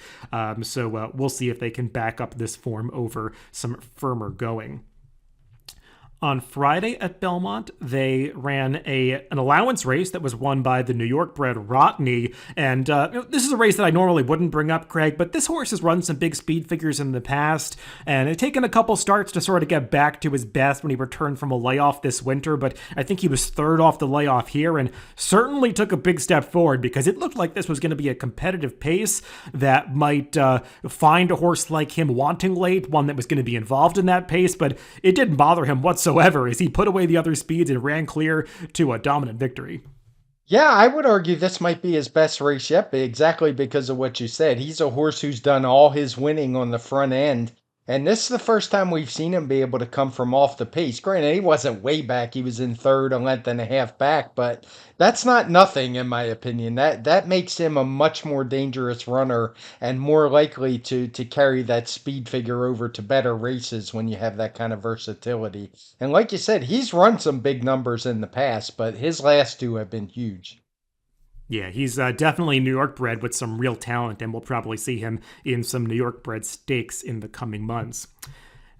So we'll see if they can back up this form over some firmer going. On Friday at Belmont, they ran an allowance race that was won by the New York bred Rotney. And this is a race that I normally wouldn't bring up, Craig, but this horse has run some big speed figures in the past, and it's taken a couple starts to sort of get back to his best when he returned from a layoff this winter. But I think he was third off the layoff here and certainly took a big step forward, because it looked like this was going to be a competitive pace that might find a horse like him wanting late, one that was going to be involved in that pace, but it didn't bother him whatsoever as he put away the other speeds and ran clear to a dominant victory. Yeah, I would argue this might be his best race yet, but exactly because of what you said. He's a horse who's done all his winning on the front end. And this is the first time we've seen him be able to come from off the pace. Granted, he wasn't way back. He was in third, a length and a half back, but that's not nothing in my opinion. That makes him a much more dangerous runner and more likely to carry that speed figure over to better races when you have that kind of versatility. And like you said, he's run some big numbers in the past, but his last two have been huge. Yeah, he's definitely New York bred with some real talent, and we'll probably see him in some New York bred stakes in the coming months.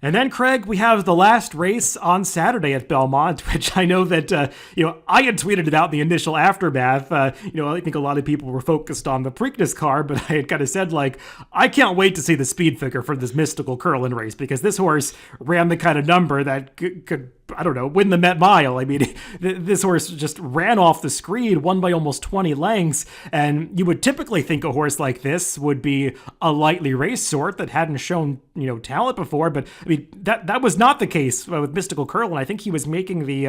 And then, Craig, we have the last race on Saturday at Belmont, which I know that, I had tweeted it out in the initial aftermath. I think a lot of people were focused on the Preakness card, but I had kind of said, I can't wait to see the speed figure for this mystical Curlin race, because this horse ran the kind of number that could I don't know, win the Met Mile. I mean, this horse just ran off the screen, won by almost 20 lengths, and you would typically think a horse like this would be a lightly raced sort that hadn't shown, talent before, but I mean, that was not the case with Mystical Curlin. I think he was making the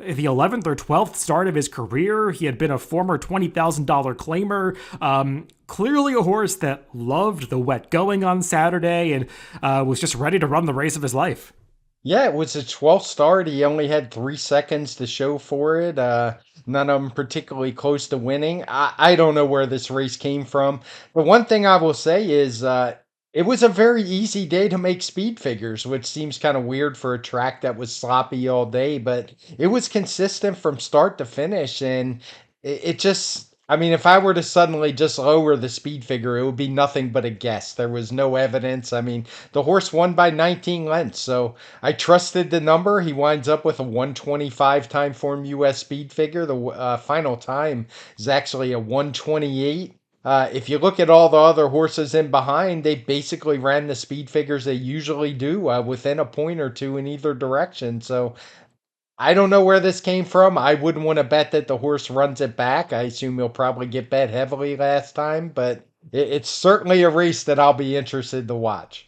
11th or 12th start of his career. He had been a former $20,000 claimer. Clearly a horse that loved the wet going on Saturday and was just ready to run the race of his life. Yeah, it was a 12th start. He only had 3 seconds to show for it. None of them particularly close to winning. I don't know where this race came from. But one thing I will say is It was a very easy day to make speed figures, which seems kind of weird for a track that was sloppy all day, but it was consistent from start to finish. And it just, I mean, if I were to suddenly just lower the speed figure, it would be nothing but a guess. There was no evidence. I mean, the horse won by 19 lengths, so I trusted the number. He winds up with a 125 time form US speed figure. The final time is actually a 128. If you look at all the other horses in behind, they basically ran the speed figures they usually do, within a point or two in either direction. So I don't know where this came from. I wouldn't want to bet that the horse runs it back. I assume he'll probably get bet heavily last time, but it's certainly a race that I'll be interested to watch.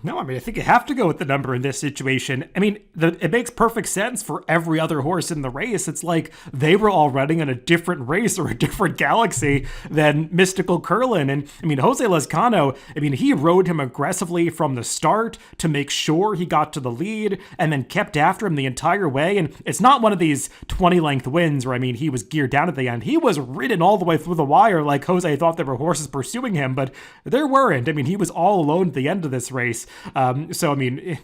No, I mean, I think you have to go with the number in this situation. I mean, it makes perfect sense for every other horse in the race. It's like they were all running in a different race or a different galaxy than Mystical Curlin. And I mean, Jose Lezcano, I mean, he rode him aggressively from the start to make sure he got to the lead and then kept after him the entire way. And it's not one of these 20-length wins where, I mean, he was geared down at the end. He was ridden all the way through the wire like Jose thought there were horses pursuing him, but there weren't. I mean, he was all alone at the end of this race. So, I mean,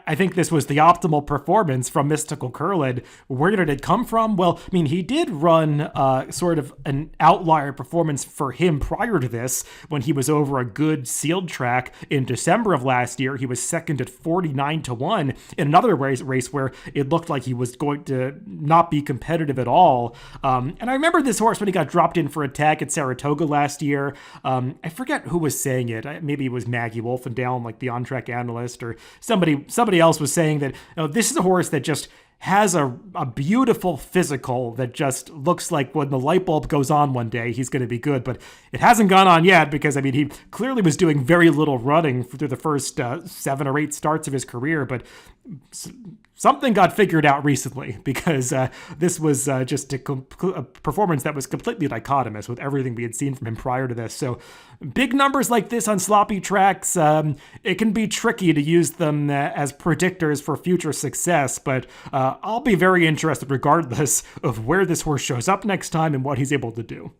I think this was the optimal performance from Mystical Curlin. Where did it come from? Well, I mean, he did run sort of an outlier performance for him prior to this when he was over a good sealed track in December of last year. He was second at 49-1 in another race where it looked like he was going to not be competitive at all. And I remember this horse when he got dropped in for a tag at Saratoga last year. I forget who was saying it. Maybe it was Maggie Wolfendown, like the on-track analyst, or somebody else was saying that, you know, this is a horse that just has a beautiful physical that just looks like when the light bulb goes on one day, he's going to be good. But it hasn't gone on yet because, I mean, he clearly was doing very little running through the first 7 or 8 starts of his career. But something got figured out recently because this was just a performance that was completely dichotomous with everything we had seen from him prior to this. So big numbers like this on sloppy tracks, it can be tricky to use them as predictors for future success, but I'll be very interested regardless of where this horse shows up next time and what he's able to do.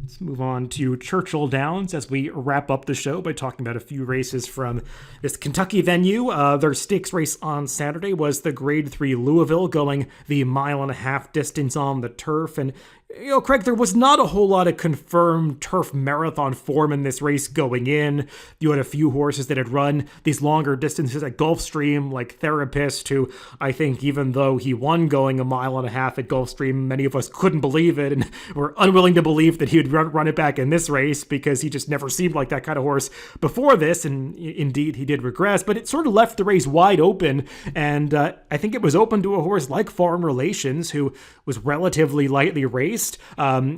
Let's move on to Churchill Downs as we wrap up the show by talking about a few races from this Kentucky venue. Their stakes race on Saturday was the Grade 3 Louisville, going the 1.5-mile distance on the turf. And you know, Craig, there was not a whole lot of confirmed turf marathon form in this race going in. You had a few horses that had run these longer distances at Gulfstream, like Therapist, who I think even though he won going 1.5 miles at Gulfstream, many of us couldn't believe it and were unwilling to believe that he would run it back in this race because he just never seemed like that kind of horse before this. And indeed, he did regress, but it sort of left the race wide open. And I think it was open to a horse like Foreign Relations, who was relatively lightly raced.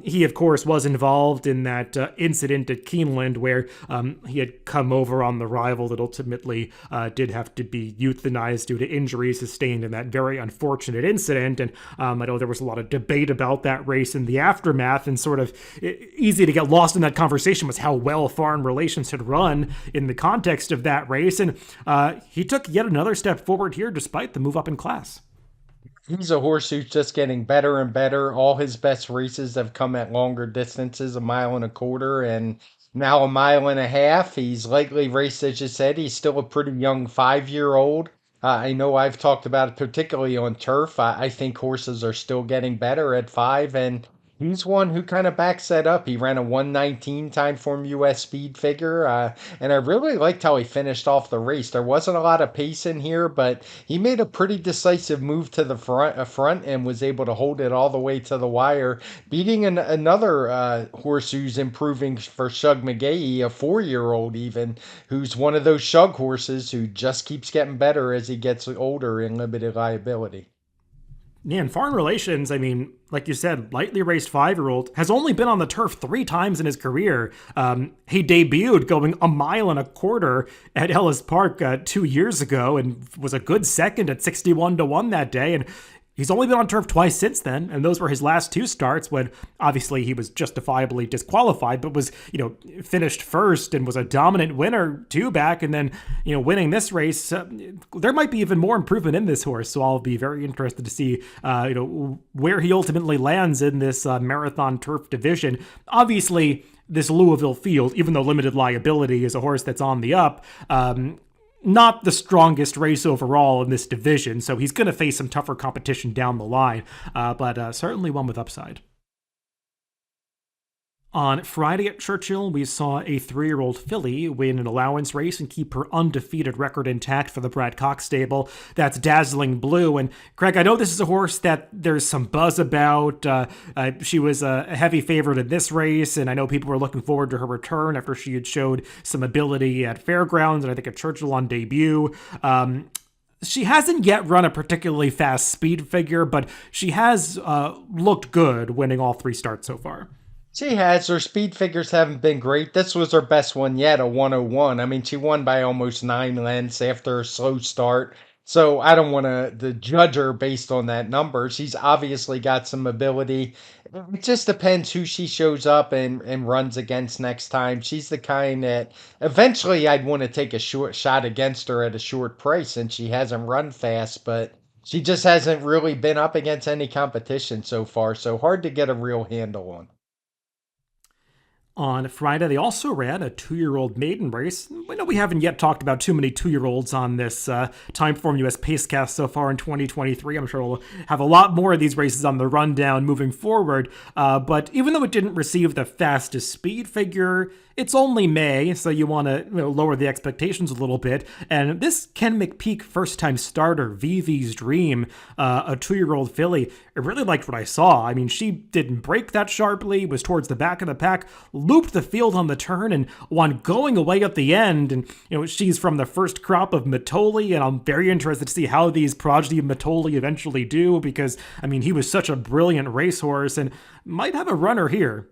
He, of course, was involved in that incident at Keeneland where he had come over on the rival that ultimately did have to be euthanized due to injuries sustained in that very unfortunate incident. And I know there was a lot of debate about that race in the aftermath, and sort of easy to get lost in that conversation was how well Foreign Relations had run in the context of that race. And he took yet another step forward here despite the move up in class. He's a horse who's just getting better and better. All his best races have come at longer distances, 1.25 miles, and now 1.5 miles. He's lightly raced, as you said. He's still a pretty young 5-year-old. I know I've talked about it, particularly on turf. I think horses are still getting better at 5, and he's one who kind of backs that up. He ran a 119 time form US speed figure, and I really liked how he finished off the race. There wasn't a lot of pace in here, but he made a pretty decisive move to the front and was able to hold it all the way to the wire, beating another horse who's improving for Shug McGahee, a 4-year-old even, who's one of those Shug horses who just keeps getting better as he gets older in limited liability. Yeah, and Foreign Relations, I mean, like you said, lightly raced 5-year-old, has only been on the turf 3 times in his career. He debuted going 1.25 miles at Ellis Park 2 years ago and was a good second at 61-1 that day. And he's only been on turf twice since then, and those were his last 2 starts when obviously he was justifiably disqualified, but was, you know, finished first and was a dominant winner 2 back, and then, you know, winning this race. There might be even more improvement in this horse, so I'll be very interested to see, you know, where he ultimately lands in this marathon turf division. Obviously, this Louisville field, even though limited liability is a horse that's on the up, not the strongest race overall in this division, so he's going to face some tougher competition down the line, but certainly one with upside. On Friday at Churchill, we saw a 3-year-old filly win an allowance race and keep her undefeated record intact for the Brad Cox stable. That's Dazzling Blue. And Craig, I know this is a horse that there's some buzz about. She was a heavy favorite in this race, and I know people were looking forward to her return after she had showed some ability at Fairgrounds and I think at Churchill on debut. She hasn't yet run a particularly fast speed figure, but she has looked good, winning all 3 starts so far. She has. Her speed figures haven't been great. This was her best one yet, a 101. I mean, she won by almost 9 lengths after a slow start. So I don't want to judge her based on that number. She's obviously got some ability. It just depends who she shows up and runs against next time. She's the kind that eventually I'd want to take a short shot against her at a short price since she hasn't run fast, but she just hasn't really been up against any competition so far. So hard to get a real handle on. On Friday, they also ran a 2-year-old maiden race. I know we haven't yet talked about too many 2-year-olds on this TimeformUS Pacecast so far in 2023. I'm sure we'll have a lot more of these races on the rundown moving forward. But even though it didn't receive the fastest speed figure, it's only May, so you want to lower the expectations a little bit. And this Ken McPeak first-time starter, VV's Dream, a 2-year-old filly, I really liked what I saw. I mean, she didn't break that sharply, was towards the back of the pack, looped the field on the turn, and won going away at the end. And, she's from the first crop of Matoli, and I'm very interested to see how these progeny of Matoli eventually do, because, I mean, he was such a brilliant racehorse and might have a runner here.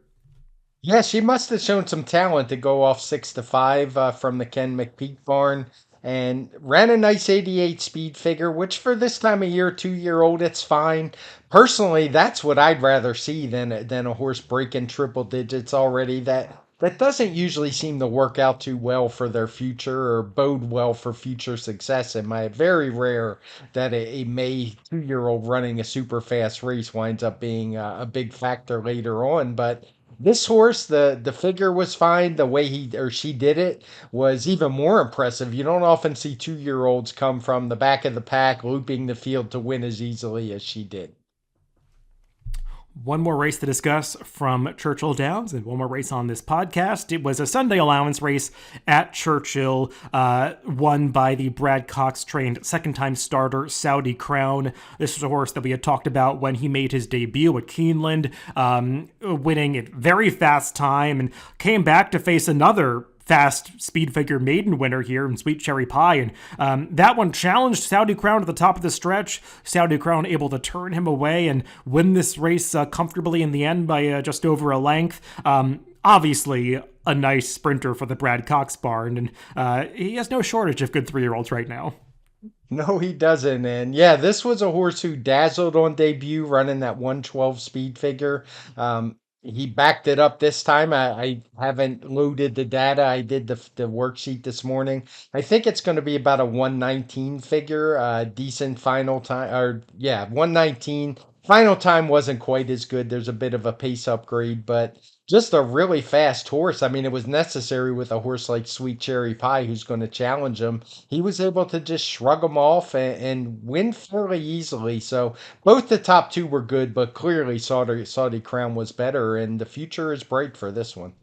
Yeah, she must have shown some talent to go off 6-5 from the Ken McPeak barn and ran a nice 88 speed figure, which for this time of year, 2-year-old, it's fine. Personally, that's what I'd rather see than a horse breaking triple digits already. That doesn't usually seem to work out too well for their future or bode well for future success. In my very rare that a May 2-year-old running a super fast race winds up being a big factor later on, but. This horse, the figure was fine. The way he or she did it was even more impressive. You don't often see 2-year-olds come from the back of the pack, looping the field to win as easily as she did. One more race to discuss from Churchill Downs and one more race on this podcast. It was a Sunday allowance race at Churchill, won by the Brad Cox trained second-time starter Saudi Crown. This was a horse that we had talked about when he made his debut at Keeneland, winning at very fast time and came back to face another fast speed figure maiden winner here in Sweet Cherry Pie. And that one challenged Saudi Crown at the top of the stretch. Saudi Crown able to turn him away and win this race comfortably in the end by just over a length. Obviously, a nice sprinter for the Brad Cox barn, and he has no shortage of good 3-year-olds right now. No, he doesn't. And yeah, this was a horse who dazzled on debut, running that 112 speed figure. He backed it up this time. I haven't loaded the data. I did the worksheet this morning. I think it's going to be about a 119 figure, decent final time. Or yeah, 119. Final time wasn't quite as good. There's a bit of a pace upgrade, but just a really fast horse. I mean, it was necessary with a horse like Sweet Cherry Pie, who's going to challenge him. He was able to just shrug him off and win fairly easily. So both the top 2 were good, but clearly Saudi Crown was better, and the future is bright for this one.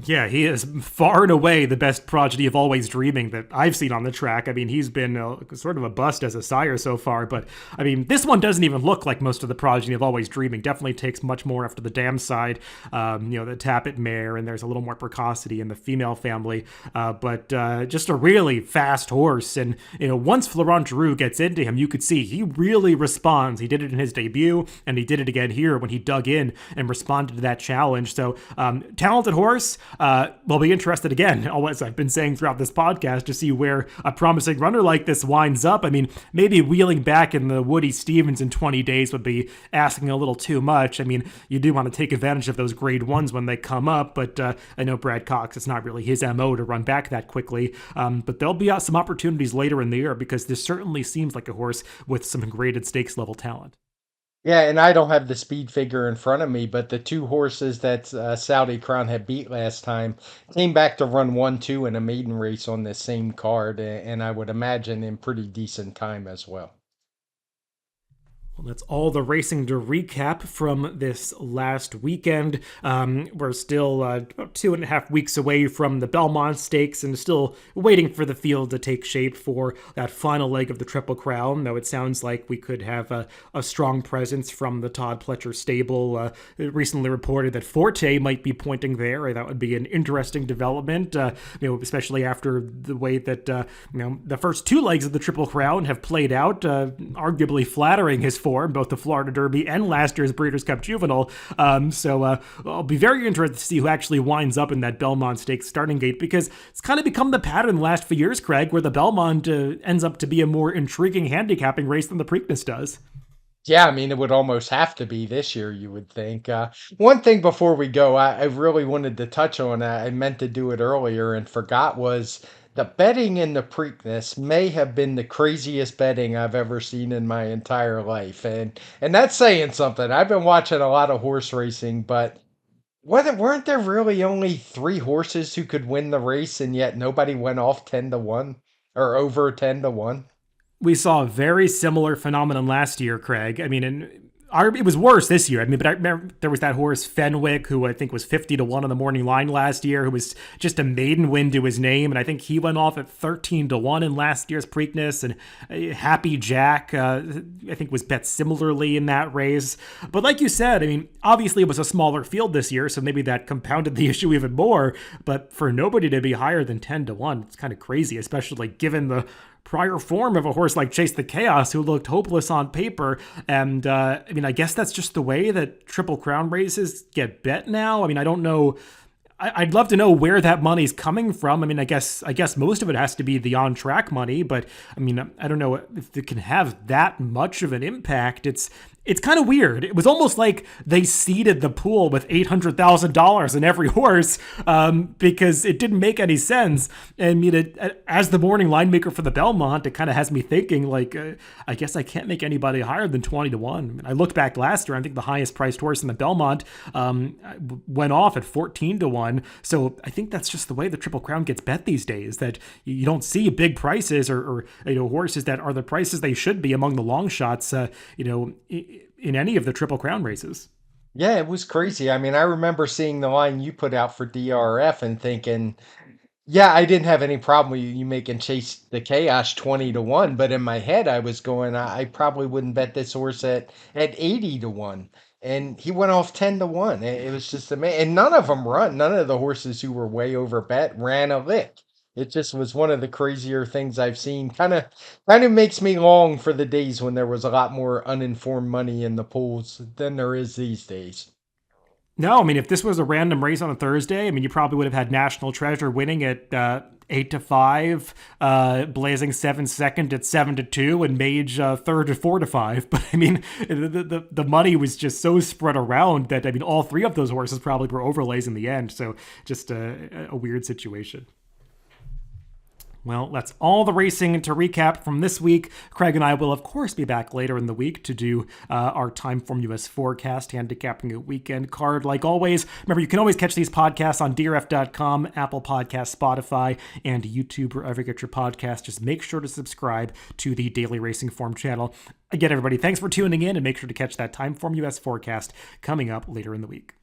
Yeah, he is far and away the best progeny of Always Dreaming that I've seen on the track. I mean, he's been sort of a bust as a sire so far, but I mean, this one doesn't even look like most of the progeny of Always Dreaming. Definitely takes much more after the dam side, the Tappet mare, and there's a little more precocity in the female family, but just a really fast horse. And, once Florent Giroux gets into him, you could see he really responds. He did it in his debut, and he did it again here when he dug in and responded to that challenge. So, talented horse. We'll be interested again, as I've been saying throughout this podcast, to see where a promising runner like this winds up. I mean, maybe wheeling back in the Woody Stevens in 20 days would be asking a little too much. I mean, you do want to take advantage of those grade 1s when they come up, but I know Brad Cox, it's not really his MO to run back that quickly. But there'll be some opportunities later in the year because this certainly seems like a horse with some graded stakes level talent. Yeah, and I don't have the speed figure in front of me, but the two horses that Saudi Crown had beat last time came back to run 1-2 in a maiden race on this same card, and I would imagine in pretty decent time as well. Well, that's all the racing to recap from this last weekend. We're still about 2.5 weeks away from the Belmont Stakes and still waiting for the field to take shape for that final leg of the Triple Crown, though it sounds like we could have a strong presence from the Todd Pletcher stable. It recently reported that Forte might be pointing there. That would be an interesting development, especially after the way that the first two legs of the Triple Crown have played out, arguably flattering his form, both the Florida Derby and last year's Breeders' Cup Juvenile. So I'll be very interested to see who actually winds up in that Belmont Stakes starting gate, because it's kind of become the pattern the last few years, Craig, where the Belmont ends up to be a more intriguing handicapping race than the Preakness does. Yeah, I mean, it would almost have to be this year, you would think. One thing before we go, I really wanted to touch on, I meant to do it earlier and forgot, was the betting in the Preakness may have been the craziest betting I've ever seen in my entire life. And that's saying something. I've been watching a lot of horse racing, but weren't there really only three horses who could win the race, and yet nobody went off 10-1 or over 10-1? We saw a very similar phenomenon last year, Craig. I mean, it was worse this year. I mean, but I remember there was that horse Fenwick, who I think was 50-1 on the morning line last year, who was just a maiden win to his name, and I think he went off at 13-1 in last year's Preakness. And Happy Jack, I think, was bet similarly in that race. But like you said, I mean, obviously it was a smaller field this year, so maybe that compounded the issue even more. But for nobody to be higher than 10-1, it's kind of crazy, especially given the prior form of a horse like Chase the Chaos, who looked hopeless on paper. And I mean, I guess that's just the way that Triple Crown races get bet now. I mean, I don't know. I'd love to know where that money's coming from. I mean, I guess most of it has to be the on track money, but I mean, I don't know if it can have that much of an impact. It's kind of weird. It was almost like they seeded the pool with $800,000 in every horse, because it didn't make any sense. And I mean, as the morning line maker for the Belmont, it kind of has me thinking, like, I guess I can't make anybody higher than 20-1. I mean, I looked back last year, I think the highest priced horse in the Belmont went off at 14-1. So I think that's just the way the Triple Crown gets bet these days, that you don't see big prices or horses that are the prices they should be among the long shots, in any of the Triple Crown races. Yeah, it was crazy. I mean, I remember seeing the line you put out for DRF and thinking, yeah, I didn't have any problem with you making Chase the Chaos 20-1, but in my head I was going, I probably wouldn't bet this horse at 80-1. And he went off 10-1. It was just amazing. And none of them run. None of the horses who were way over bet ran a lick. It just was one of the crazier things I've seen. Kind of makes me long for the days when there was a lot more uninformed money in the pools than there is these days. No, I mean, if this was a random race on a Thursday, I mean, you probably would have had National Treasure winning at 8-5, Blazing 7 second at 7-2, and Mage third at 4-5. But I mean, the money was just so spread around that, I mean, all three of those horses probably were overlays in the end. So just a weird situation. Well, that's all the racing to recap from this week. Craig and I will, of course, be back later in the week to do our TimeformUS forecast, handicapping a weekend card. Like always, remember, you can always catch these podcasts on DRF.com, Apple Podcasts, Spotify, and YouTube, wherever you get your podcast. Just make sure to subscribe to the Daily Racing Form channel. Again, everybody, thanks for tuning in, and make sure to catch that TimeformUS forecast coming up later in the week.